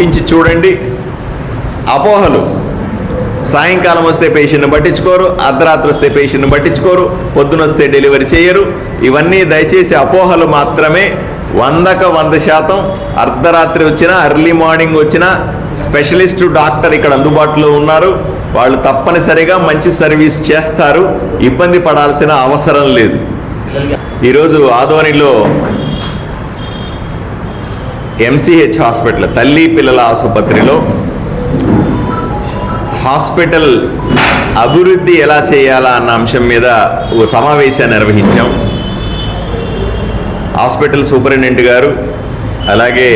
పంపించి చూడండి. అపోహలు, సాయంకాలం వస్తే పేషెంట్ని పట్టించుకోరు, అర్ధరాత్రి వస్తే పేషెంట్ని పట్టించుకోరు, పొద్దున వస్తే డెలివరీ చేయరు. ఇవన్నీ దయచేసి అపోహలు మాత్రమే. 100% అర్ధరాత్రి వచ్చినా ఎర్లీ మార్నింగ్ వచ్చినా స్పెషలిస్టు డాక్టర్ ఇక్కడ అందుబాటులో ఉన్నారు. వాళ్ళు తప్పనిసరిగా మంచి సర్వీస్ చేస్తారు. ఇబ్బంది పడాల్సిన అవసరం లేదు. ఈరోజు ఆదోనిలో MCH హాస్పిటల్, తల్లి పిల్లల ఆసుపత్రిలో హాస్పిటల్ అభివృద్ధి ఎలా చేయాలా అన్న అంశం మీద ఒక సమావేశాన్ని నిర్వహించాం. హాస్పిటల్ సూపరింటెండెంట్ గారు, అలాగే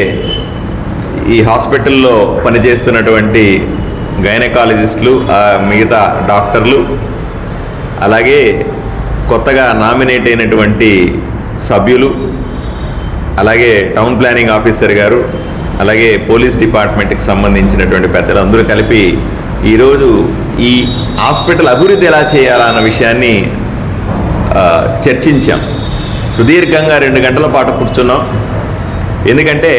ఈ హాస్పిటల్లో పనిచేస్తున్నటువంటి గైనకాలజిస్టులు, మిగతా డాక్టర్లు, అలాగే కొత్తగా నామినేట్ అయినటువంటి సభ్యులు, అలాగే టౌన్ ప్లానింగ్ ఆఫీసర్ గారు, అలాగే పోలీస్ డిపార్ట్మెంట్కి సంబంధించినటువంటి పెద్దలు అందరూ కలిపి ఈరోజు ఈ హాస్పిటల్ అభివృద్ధి ఎలా చేయాలా అన్న విషయాన్ని చర్చించాం. సుదీర్ఘంగా 2 గంటల పాటు కూర్చున్నాం. ఎందుకంటే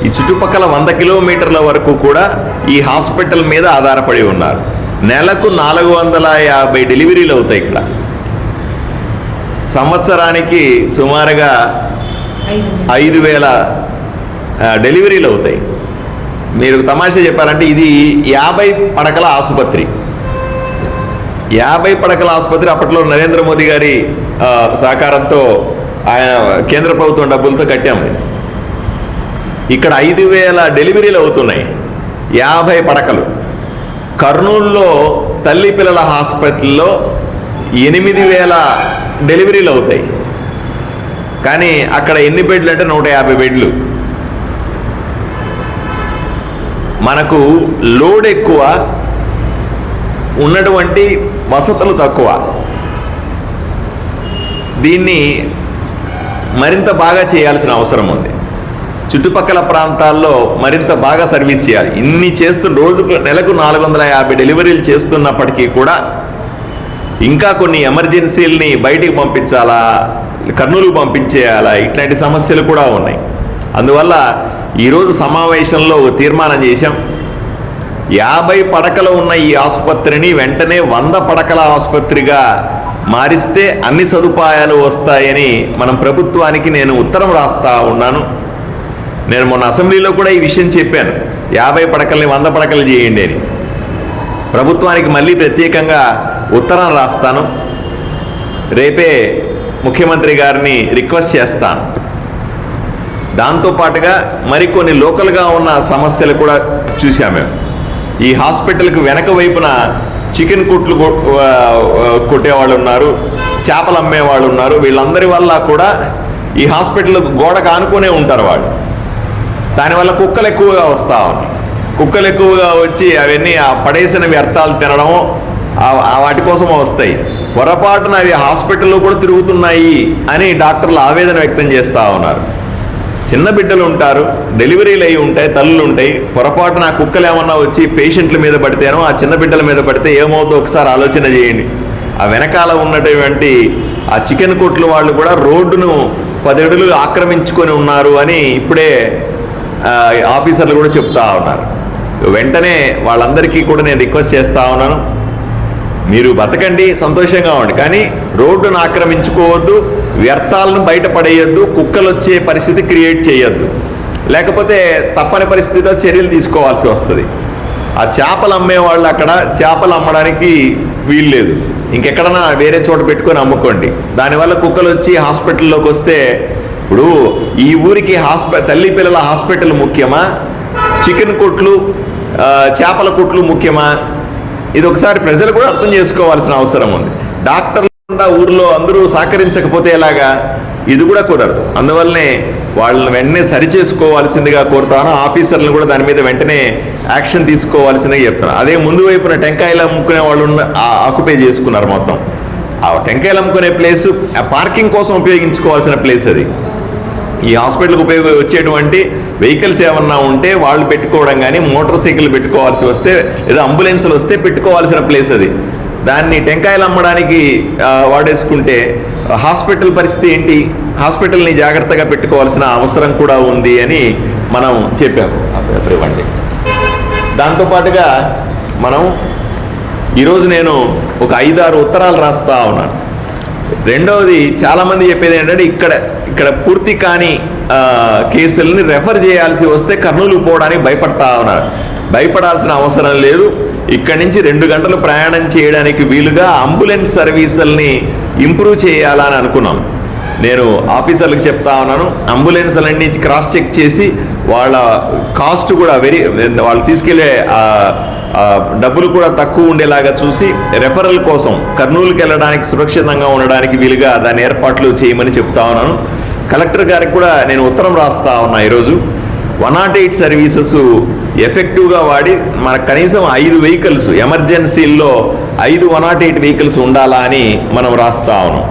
ఈ చుట్టుపక్కల 100 కిలోమీటర్ల వరకు కూడా ఈ హాస్పిటల్ మీద ఆధారపడి ఉన్నారు. నెలకు 450 డెలివరీలు అవుతాయి ఇక్కడ. సంవత్సరానికి సుమారుగా 5,000 డెలివరీలు అవుతాయి. మీరు తమాషా చెప్పాలంటే ఇది 50 పడకల ఆసుపత్రి. 50 పడకల ఆసుపత్రి అప్పట్లో నరేంద్ర మోదీ గారి సహకారంతో, ఆయన కేంద్ర ప్రభుత్వం డబ్బులతో కట్టాము. ఇక్కడ 5,000 డెలివరీలు అవుతున్నాయి, 50 పడకలు. కర్నూలులో తల్లి పిల్లల హాస్పిటల్లో 8,000 డెలివరీలు అవుతాయి. కానీ అక్కడ ఎన్ని బెడ్లు అంటే 150 బెడ్లు. మనకు లోడ్ ఎక్కువ, ఉన్నటువంటి వసతులు తక్కువ. దీన్ని మరింత బాగా చేయాల్సిన అవసరం ఉంది. చుట్టుపక్కల ప్రాంతాల్లో మరింత బాగా సర్వీస్ చేయాలి. ఇన్ని నెలకు 450 డెలివరీలు చేస్తున్నప్పటికీ కూడా ఇంకా కొన్ని ఎమర్జెన్సీలని బయటికి పంపించాలా, కర్నూలు పంపించేయాలా, ఇట్లాంటి సమస్యలు కూడా ఉన్నాయి. అందువల్ల ఈరోజు సమావేశంలో తీర్మానం చేశాం. 50 పడకలు ఉన్న ఈ ఆసుపత్రిని వెంటనే 100 పడకల ఆసుపత్రిగా మారిస్తే అన్ని సదుపాయాలు వస్తాయని మనం ప్రభుత్వానికి నేను ఉత్తరం రాస్తా ఉన్నాను. నేను మొన్న అసెంబ్లీలో కూడా ఈ విషయం చెప్పాను. 50 పడకల్ని 100 పడకలు చేయండి అని. ప్రభుత్వానికి మళ్ళీ ప్రత్యేకంగా ఉత్తరం రాస్తాను. రేపే ముఖ్యమంత్రి గారిని రిక్వెస్ట్ చేస్తాను. దాంతోపాటుగా మరికొన్ని లోకల్గా ఉన్న సమస్యలు కూడా చూసాం మేము. ఈ హాస్పిటల్కి వెనక వైపున చికెన్ కుట్లు కొట్టేవాళ్ళు ఉన్నారు, చేపలు అమ్మేవాళ్ళు ఉన్నారు. వీళ్ళందరి వల్ల కూడా ఈ హాస్పిటల్ గోడకు ఆనుకునే ఉంటారు వాళ్ళు. దానివల్ల కుక్కలు ఎక్కువగా వస్తూ ఉన్నాయి. కుక్కలు ఎక్కువగా వచ్చి అవన్నీ ఆ పడేసిన వ్యర్థాలు తినడం, వాటి కోసం వస్తాయి. పొరపాటున అవి హాస్పిటల్లో కూడా తిరుగుతున్నాయి అని డాక్టర్లు ఆవేదన వ్యక్తం చేస్తూ ఉన్నారు. చిన్న బిడ్డలు ఉంటారు, డెలివరీలు అయి ఉంటాయి, తల్లులు ఉంటాయి. పొరపాటున ఆ కుక్కలు ఏమన్నా వచ్చి పేషెంట్ల మీద పడితేనో, ఆ చిన్న బిడ్డల మీద పడితే ఏమవుతుందో ఒకసారి ఆలోచన చేయండి. ఆ వెనకాల ఉన్నటువంటి ఆ చికెన్ కొట్లు వాళ్ళు కూడా రోడ్డును 10 అడుగులు ఆక్రమించుకొని ఉన్నారు అని ఇప్పుడే ఆఫీసర్లు కూడా చెప్తా ఉన్నారు. వెంటనే వాళ్ళందరికీ కూడా నేను రిక్వెస్ట్ చేస్తా ఉన్నాను, మీరు బతకండి, సంతోషంగా ఉండి, కానీ రోడ్డును ఆక్రమించుకోవద్దు, వ్యర్థాలను బయటపడేయద్దు, కుక్కలు వచ్చే పరిస్థితి క్రియేట్ చేయొద్దు. లేకపోతే తప్పని పరిస్థితిలో చర్యలు తీసుకోవాల్సి వస్తుంది. ఆ చేపలు అమ్మేవాళ్ళు అక్కడ చేపలు అమ్మడానికి వీల్లేదు, ఇంకెక్కడన్నా వేరే చోట పెట్టుకొని అమ్ముకోండి. దానివల్ల కుక్కలు వచ్చి హాస్పిటల్లోకి వస్తే, ఇప్పుడు ఈ ఊరికి తల్లి పిల్లల హాస్పిటల్ ముఖ్యమా, చికెన్ కొట్లు చేపల కొట్లు ముఖ్యమా? ఇది ఒకసారి ప్రజలు కూడా అర్థం చేసుకోవాల్సిన అవసరం ఉంది. డాక్టర్లు ఊర్లో అందరూ సహకరించకపోతే ఎలాగా? ఇది కూడా కుదరదు. అందువల్లనే వాళ్ళని వెంటనే సరిచేసుకోవాల్సిందిగా కోరుతాను. ఆఫీసర్లను కూడా దాని మీద వెంటనే యాక్షన్ తీసుకోవాల్సిందిగా చెప్తాను. అదే ముందు వైపున టెంకాయలు అమ్ముకునే వాళ్ళు ఆక్యుపై చేసుకున్నారు మొత్తం. ఆ టెంకాయలు అమ్ముకునే ప్లేస్ పార్కింగ్ కోసం ఉపయోగించుకోవాల్సిన ప్లేస్ అది. ఈ హాస్పిటల్కి వచ్చేటువంటి వెహికల్స్ ఏమన్నా ఉంటే వాళ్ళు పెట్టుకోవడం, కానీ మోటార్ సైకిల్ పెట్టుకోవాల్సి వస్తే లేదా అంబులెన్స్లు వస్తే పెట్టుకోవాల్సిన ప్లేస్ అది. దాన్ని టెంకాయలు అమ్మడానికి వాడేసుకుంటే హాస్పిటల్ పరిస్థితి ఏంటి? హాస్పిటల్ని జాగ్రత్తగా పెట్టుకోవాల్సిన అవసరం కూడా ఉంది అని మనం చెప్పాము. ఇవ్వండి. దాంతోపాటుగా మనం ఈరోజు నేను ఒక 5-6 ఉత్తరాలు రాస్తా ఉన్నాను. రెండవది, చాలామంది చెప్పేది ఏంటంటే ఇక్కడ పూర్తి కాని కేసుల్ని రెఫర్ చేయాల్సి వస్తే కర్నూలు పోవడానికి భయపడతా ఉన్నారు. భయపడాల్సిన అవసరం లేదు. ఇక్కడి నుంచి 2 గంటలు ప్రయాణం చేయడానికి వీలుగా అంబులెన్స్ సర్వీసుల్ని ఇంప్రూవ్ చేయాలని అనుకున్నాం. నేను ఆఫీసర్లకు చెప్తా ఉన్నాను, అంబులెన్స్లన్నీ క్రాస్ చెక్ చేసి వాళ్ళ కాస్ట్ కూడా వాళ్ళు తీసుకెళ్లే డబ్బులు కూడా తక్కువ ఉండేలాగా చూసి రెఫరల్ కోసం కర్నూలుకి వెళ్ళడానికి సురక్షితంగా ఉండడానికి వీలుగా దాని ఏర్పాట్లు చేయమని చెప్తా ఉన్నాను. కలెక్టర్ గారికి కూడా నేను ఉత్తరం రాస్తా ఉన్నా. ఈరోజు 108 సర్వీసెస్ ఎఫెక్టివ్గా వాడి మనకు కనీసం 5 వెహికల్స్ ఎమర్జెన్సీల్లో 5 108 వెహికల్స్ ఉండాలా అని మనం రాస్తా ఉన్నాం.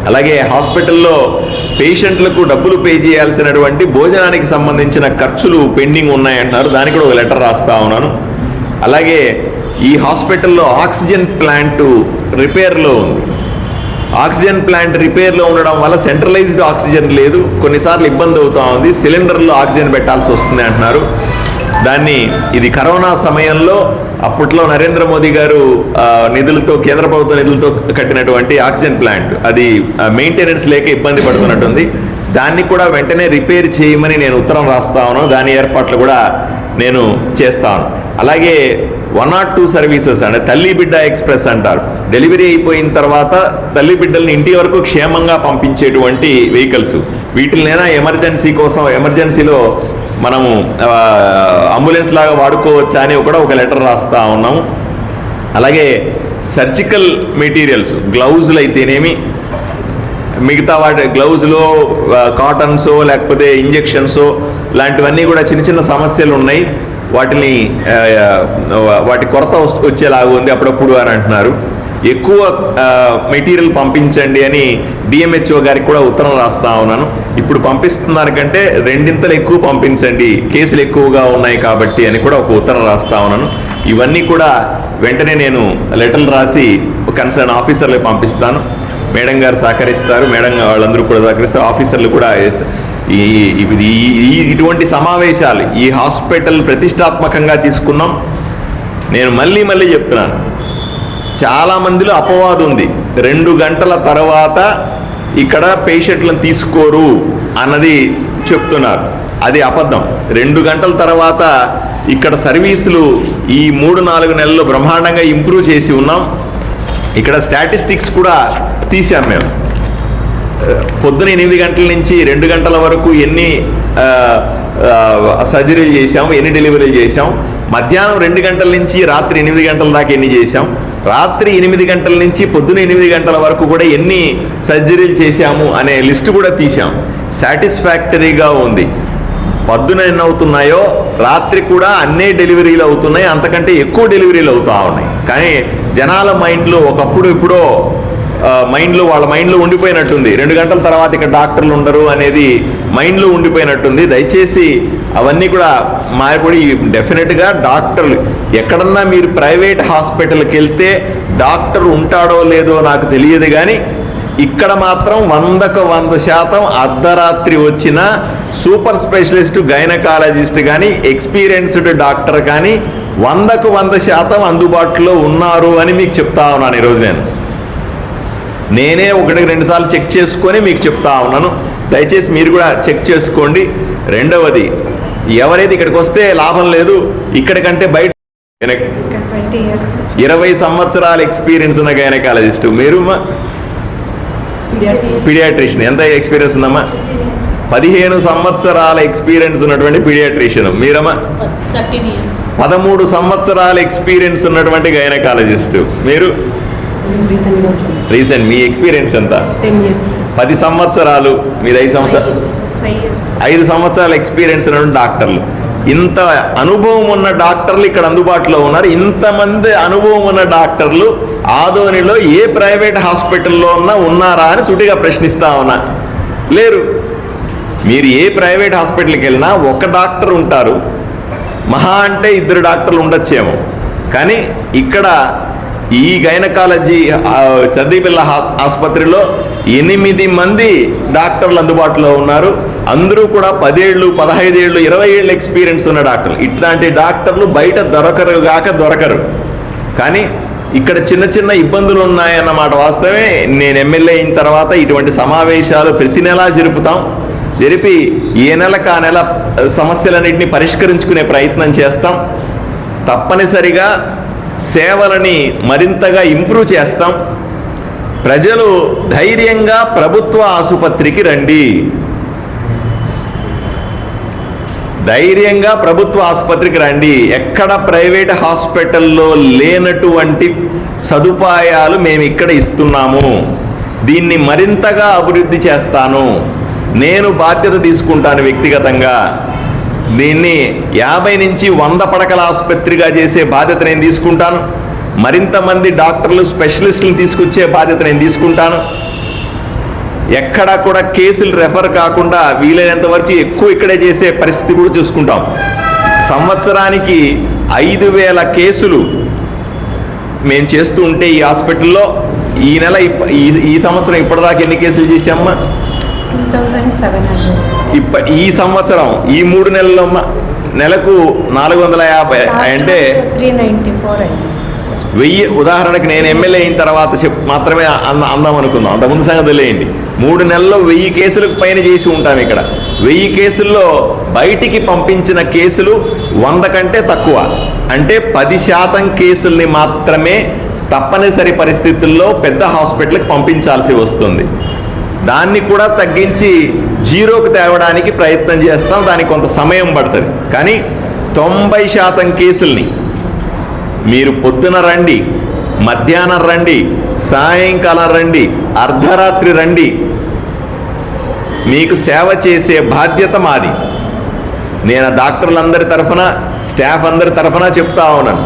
అలాగే హాస్పిటల్లో పేషెంట్లకు డబ్బులు పే చేయాల్సినటువంటి భోజనానికి సంబంధించిన ఖర్చులు పెండింగ్ ఉన్నాయంటున్నారు. దానికి కూడా ఒక లెటర్ రాస్తా ఉన్నాను. అలాగే ఈ హాస్పిటల్లో ఆక్సిజన్ ప్లాంట్ రిపేర్లో ఉంది. ఆక్సిజన్ ప్లాంట్ రిపేర్లో ఉండడం వల్ల సెంట్రలైజ్డ్ ఆక్సిజన్ లేదు. కొన్నిసార్లు ఇబ్బంది అవుతా ఉంది. సిలిండర్లో ఆక్సిజన్ పెట్టాల్సి వస్తుంది అంటున్నారు. ఇది కరోనా సమయంలో అప్పట్లో నరేంద్ర మోదీ గారు నిధులతో, కేంద్ర ప్రభుత్వ నిధులతో కట్టినటువంటి ఆక్సిజన్ ప్లాంట్, అది మెయింటెనెన్స్ లేక ఇబ్బంది పడుతున్నట్టుంది. దాన్ని కూడా వెంటనే రిపేర్ చేయమని నేను ఉత్తరం రాస్తా ఉన్నాను. దాని ఏర్పాట్లు కూడా నేను చేస్తాను. అలాగే 102 సర్వీసెస్ అంటే తల్లి బిడ్డ ఎక్స్ప్రెస్ అంటారు. డెలివరీ అయిపోయిన తర్వాత తల్లి బిడ్డల్ని ఇంటి వరకు క్షేమంగా పంపించేటువంటి వెహికల్స్, వీటినైనా ఎమర్జెన్సీలో మనము అంబులెన్స్ లాగా వాడుకోవచ్చా అని కూడా ఒక లెటర్ రాస్తా ఉన్నాము. అలాగే సర్జికల్ మెటీరియల్స్, గ్లౌజులు అయితేనేమి, మిగతా గ్లౌజులో కాటన్సో లేకపోతే ఇంజెక్షన్సో లాంటివన్నీ కూడా చిన్న సమస్యలు ఉన్నాయి. వాటి కొరత వచ్చేలాగా ఉంది అప్పుడప్పుడు అని అంటున్నారు. ఎక్కువ మెటీరియల్ పంపించండి అని డిఎంహెచ్ఓ గారికి కూడా ఉత్తరం రాస్తా ఉన్నాను. ఇప్పుడు పంపిస్తున్నారు కంటే 2 ఎక్కువ పంపించండి, కేసులు ఎక్కువగా ఉన్నాయి కాబట్టి అని కూడా ఒక ఉత్తరం రాస్తా ఉన్నాను. ఇవన్నీ కూడా వెంటనే నేను లెటర్లు రాసి కన్సర్న్ ఆఫీసర్లకు పంపిస్తాను. మేడం గారు సహకరిస్తారు, మేడం వాళ్ళందరూ కూడా సహకరిస్తారు, ఆఫీసర్లు కూడా ఇటువంటి సమావేశాలు ఈ హాస్పిటల్ ప్రతిష్టాత్మకంగా తీసుకున్నాం. నేను మళ్ళీ చెప్తున్నాను, చాలా మందిలో అపవాదు ఉంది. 2 గంటల తర్వాత ఇక్కడ పేషెంట్లను తీసుకోరు అన్నది చెప్తున్నారు. అది అబద్ధం. 2 గంటల తర్వాత ఇక్కడ సర్వీసులు ఈ 3-4 నెలల్లో బ్రహ్మాండంగా ఇంప్రూవ్ చేసి ఉన్నాం. ఇక్కడ స్టాటిస్టిక్స్ కూడా తీసాం మేము. పొద్దున 8 గంటల నుంచి 2 గంటల వరకు ఎన్ని సర్జరీలు చేశాం, ఎన్ని డెలివరీలు చేశాం, మధ్యాహ్నం 2 గంటల నుంచి రాత్రి 8 గంటల దాకా ఎన్ని చేశాం, రాత్రి 8 గంటల నుంచి పొద్దున 8 గంటల వరకు కూడా ఎన్ని సర్జరీలు చేశాము అనే లిస్టు కూడా తీసాం. సాటిస్ఫాక్టరీగా ఉంది. పొద్దున ఎన్ని అవుతున్నాయో రాత్రి కూడా అన్నే డెలివరీలు అవుతున్నాయి, అంతకంటే ఎక్కువ డెలివరీలు అవుతా ఉన్నాయి. కానీ జనాల మైండ్లో ఒకప్పుడు ఇప్పుడో వాళ్ళ మైండ్లో ఉండిపోయినట్టుంది. 2 గంటల తర్వాత ఇక్కడ డాక్టర్లు ఉండరు అనేది మైండ్లో ఉండిపోయినట్టుంది. దయచేసి అవన్నీ కూడా మారిపడి డెఫినెట్గా డాక్టర్లు ఎక్కడన్నా మీరు ప్రైవేట్ హాస్పిటల్కి వెళ్తే డాక్టర్ ఉంటాడో లేదో నాకు తెలియదు, కానీ ఇక్కడ మాత్రం 100% అర్ధరాత్రి వచ్చిన సూపర్ స్పెషలిస్ట్ గైనకాలజిస్ట్ కానీ ఎక్స్పీరియన్స్డ్ డాక్టర్ కానీ 100% అందుబాటులో ఉన్నారు అని మీకు చెప్తా ఉన్నాను. ఈరోజు నేనే 1-2 సార్లు చెక్ చేసుకొని మీకు చెప్తా ఉన్నాను. దయచేసి మీరు కూడా చెక్ చేసుకోండి. రెండవది, ఎవరైతే ఇక్కడికి వస్తే లాభం లేదు, ఇక్కడికంటే బయట 20 సంవత్సరాల ఎక్స్పీరియన్స్ ఉన్న గైనకాలజిస్ట్, మీరు పీడియాట్రిషియన్ ఎంత ఎక్స్పీరియన్స్ ఉందమ్మా? 15 సంవత్సరాల ఎక్స్పీరియన్స్ ఉన్నటువంటి పీడియాట్రిషియన్, మీరమ్మా 13 సంవత్సరాల ఎక్స్పీరియన్స్ ఉన్నటువంటి గైనకాలజిస్ట్, మీరు రీసెంట్. మీ ఎక్స్పీరియన్స్ ఎంత? 10 సంవత్సరాలు. మీరు 5 సంవత్సరాల ఎక్స్పీరియన్స్ ఉన్నటువంటి డాక్టర్లు. ఇంత అనుభవం ఉన్న డాక్టర్లు ఇక్కడ అందుబాటులో ఉన్నారు. ఇంతమంది అనుభవం ఉన్న డాక్టర్లు ఆదోనిలో ఏ ప్రైవేట్ హాస్పిటల్లో ఉన్నారా అని సూటిగా ప్రశ్నిస్తా ఉన్నా. లేరు. మీరు ఏ ప్రైవేట్ హాస్పిటల్కి వెళ్ళినా ఒక డాక్టర్ ఉంటారు, మహా అంటే 2 డాక్టర్లు ఉండొచ్చేమో. కానీ ఇక్కడ ఈ గైనకాలజీ చద్దిపిల్ల ఆసుపత్రిలో 8 మంది డాక్టర్లు అందుబాటులో ఉన్నారు. అందరూ కూడా 10 ఏళ్ళు 15 ఏళ్ళు 20 ఏళ్ళు ఎక్స్పీరియన్స్ ఉన్న డాక్టర్లు. ఇట్లాంటి డాక్టర్లు బయట దొరకరు. కానీ ఇక్కడ చిన్న చిన్న ఇబ్బందులు ఉన్నాయన్నమాట వాస్తవమే. నేను ఎమ్మెల్యే అయిన తర్వాత ఇటువంటి సమావేశాలు ప్రతి నెలా జరిపి ఏ నెలకు ఆ నెల సమస్యలన్నింటినీ పరిష్కరించుకునే ప్రయత్నం చేస్తాం. తప్పనిసరిగా సేవలని మరింతగా ఇంప్రూవ్ చేస్తాం. ప్రజలు ధైర్యంగా ప్రభుత్వ ఆసుపత్రికి రండి. ధైర్యంగా ప్రభుత్వ ఆసుపత్రికి రండి. ఎక్కడ ప్రైవేట్ హాస్పిటల్లో లేనటువంటి సదుపాయాలు మేము ఇక్కడ ఇస్తున్నాము. దీన్ని మరింతగా అభివృద్ధి చేస్తాను. నేను బాధ్యత తీసుకుంటాను వ్యక్తిగతంగా. దీన్ని 50 నుంచి 100 పడకల ఆసుపత్రిగా చేసే బాధ్యత నేను తీసుకుంటాను. మరింత మంది డాక్టర్లు స్పెషలిస్టులు తీసుకొచ్చే బాధ్యత నేను తీసుకుంటాను. ఎక్కడా కూడా కేసులు రెఫర్ కాకుండా వీలైనంత వరకు ఎక్కువ ఇక్కడే చేసే పరిస్థితి కూడా చూసుకుంటాం. సంవత్సరానికి 5,000 కేసులు మేము చేస్తూ ఉంటే ఈ హాస్పిటల్లో ఈ సంవత్సరం ఇప్పటిదాకా ఎన్ని కేసులు చేసామ్మా? 2700. ఈ సంవత్సరం ఈ 3 నెలల్లో నెలకు 450 అంటే 394 1000. ఉదాహరణకు నేను ఎమ్మెల్యే అయిన తర్వాత మాత్రమే అందాం అనుకుందాం. అంతకుముందు సంగతి తెలియండి. 3 నెలల్లో 1000 కేసులకు పైన చేసి ఉంటాం. ఇక్కడ 1000 కేసుల్లో బయటికి పంపించిన కేసులు 100 కంటే తక్కువ. అంటే 10% కేసుల్ని మాత్రమే తప్పనిసరి పరిస్థితుల్లో పెద్ద హాస్పిటల్కి పంపించాల్సి వస్తుంది. దాన్ని కూడా తగ్గించి 0కు తేవడానికి ప్రయత్నం చేస్తాం. దానికి కొంత సమయం పడుతుంది. కానీ 90% కేసుల్ని మీరు పొద్దున రండి, మధ్యాహ్నం రండి, సాయంకాలం రండి, అర్ధరాత్రి రండి, మీకు సేవ చేసే బాధ్యత మాది. నేను డాక్టర్లందరి తరఫున, స్టాఫ్ అందరి తరఫున చెప్తా ఉన్నాను.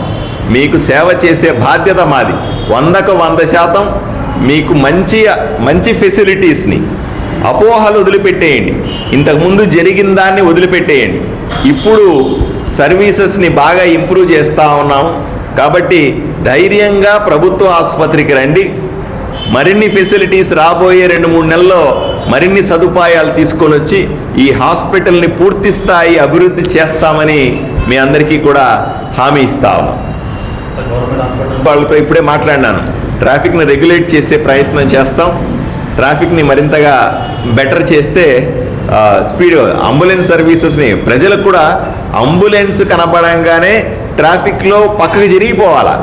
మీకు సేవ చేసే బాధ్యత మాది. 100కు 100% మీకు మంచి ఫెసిలిటీస్ని, అపోహలు వదిలిపెట్టేయండి. ఇంతకుముందు జరిగిన దాన్ని వదిలిపెట్టేయండి. ఇప్పుడు సర్వీసెస్ని బాగా ఇంప్రూవ్ చేస్తూ ఉన్నాము. కాబట్టి ధైర్యంగా ప్రభుత్వ ఆసుపత్రికి రండి. మరిన్ని ఫెసిలిటీస్ రాబోయే 2-3 నెలల్లో మరిన్ని సదుపాయాలు తీసుకొని వచ్చి ఈ హాస్పిటల్ని పూర్తి స్థాయి అభివృద్ధి చేస్తామని మీ అందరికీ కూడా హామీ ఇస్తాము. వాళ్ళతో ఇప్పుడే మాట్లాడినాను. ట్రాఫిక్ని రెగ్యులేట్ చేసే ప్రయత్నం చేస్తాం. ట్రాఫిక్ని మరింతగా బెటర్ చేస్తే స్పీడ్ అంబులెన్స్ సర్వీసెస్ని ప్రజలకు కూడా అంబులెన్స్ కనపడంగానే ట్రాఫిక్లో పక్కకి జరిగిపోవాలా.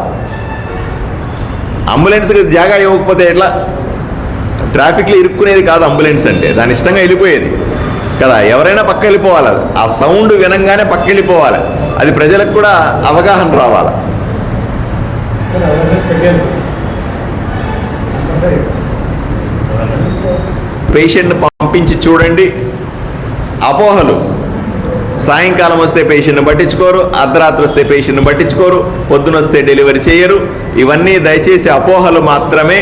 అంబులెన్స్కి జాగా ఇవ్వకపోతే ఎట్లా? ట్రాఫిక్లో ఇరుక్కునేది కాదు అంబులెన్స్ అంటే. దాని ఇష్టంగా వెళ్ళిపోయేది కదా. ఎవరైనా పక్క వెళ్ళిపోవాలి. ఆ సౌండ్ వినంగానే పక్క వెళ్ళిపోవాలి. అది ప్రజలకు కూడా అవగాహన రావాలి. పేషెంట్ని పంపించి చూడండి. అపోహలు, సాయంకాలం వస్తే పేషెంట్ని పట్టించుకోరు, అర్ధరాత్రి వస్తే పేషెంట్ని పట్టించుకోరు, పొద్దున వస్తే డెలివరీ చేయరు. ఇవన్నీ దయచేసి అపోహలు మాత్రమే.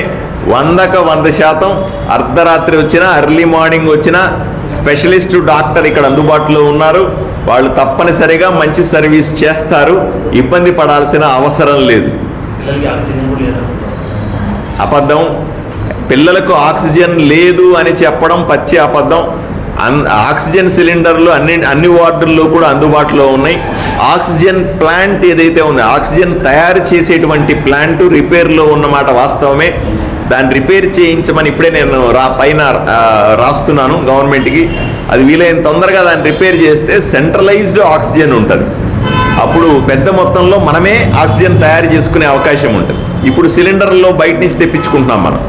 100కు 100% అర్ధరాత్రి వచ్చినా, ఎర్లీ మార్నింగ్ వచ్చినా స్పెషలిస్ట్ డాక్టర్ ఇక్కడ అందుబాటులో ఉన్నారు. వాళ్ళు తప్పనిసరిగా మంచి సర్వీస్ చేస్తారు. ఇబ్బంది పడాల్సిన అవసరం లేదు. అబద్ధం. పిల్లలకు ఆక్సిజన్ లేదు అని చెప్పడం పచ్చి అబద్ధం. ఆక్సిజన్ సిలిండర్లు అన్ని వార్డుల్లో కూడా అందుబాటులో ఉన్నాయి. ఆక్సిజన్ ప్లాంట్ ఏదైతే ఉందో, ఆక్సిజన్ తయారు చేసేటువంటి ప్లాంట్ రిపేర్లో ఉన్నమాట వాస్తవమే. దాన్ని రిపేర్ చేయించమని ఇప్పుడే నేను పైన రాస్తున్నాను గవర్నమెంట్కి. అది వీలైన తొందరగా దాన్ని రిపేర్ చేస్తే సెంట్రలైజ్డ్ ఆక్సిజన్ ఉంటుంది. అప్పుడు పెద్ద మొత్తంలో మనమే ఆక్సిజన్ తయారు చేసుకునే అవకాశం ఉంటుంది. ఇప్పుడు సిలిండర్లో బయట నుంచి తెప్పించుకుంటున్నాం మనం.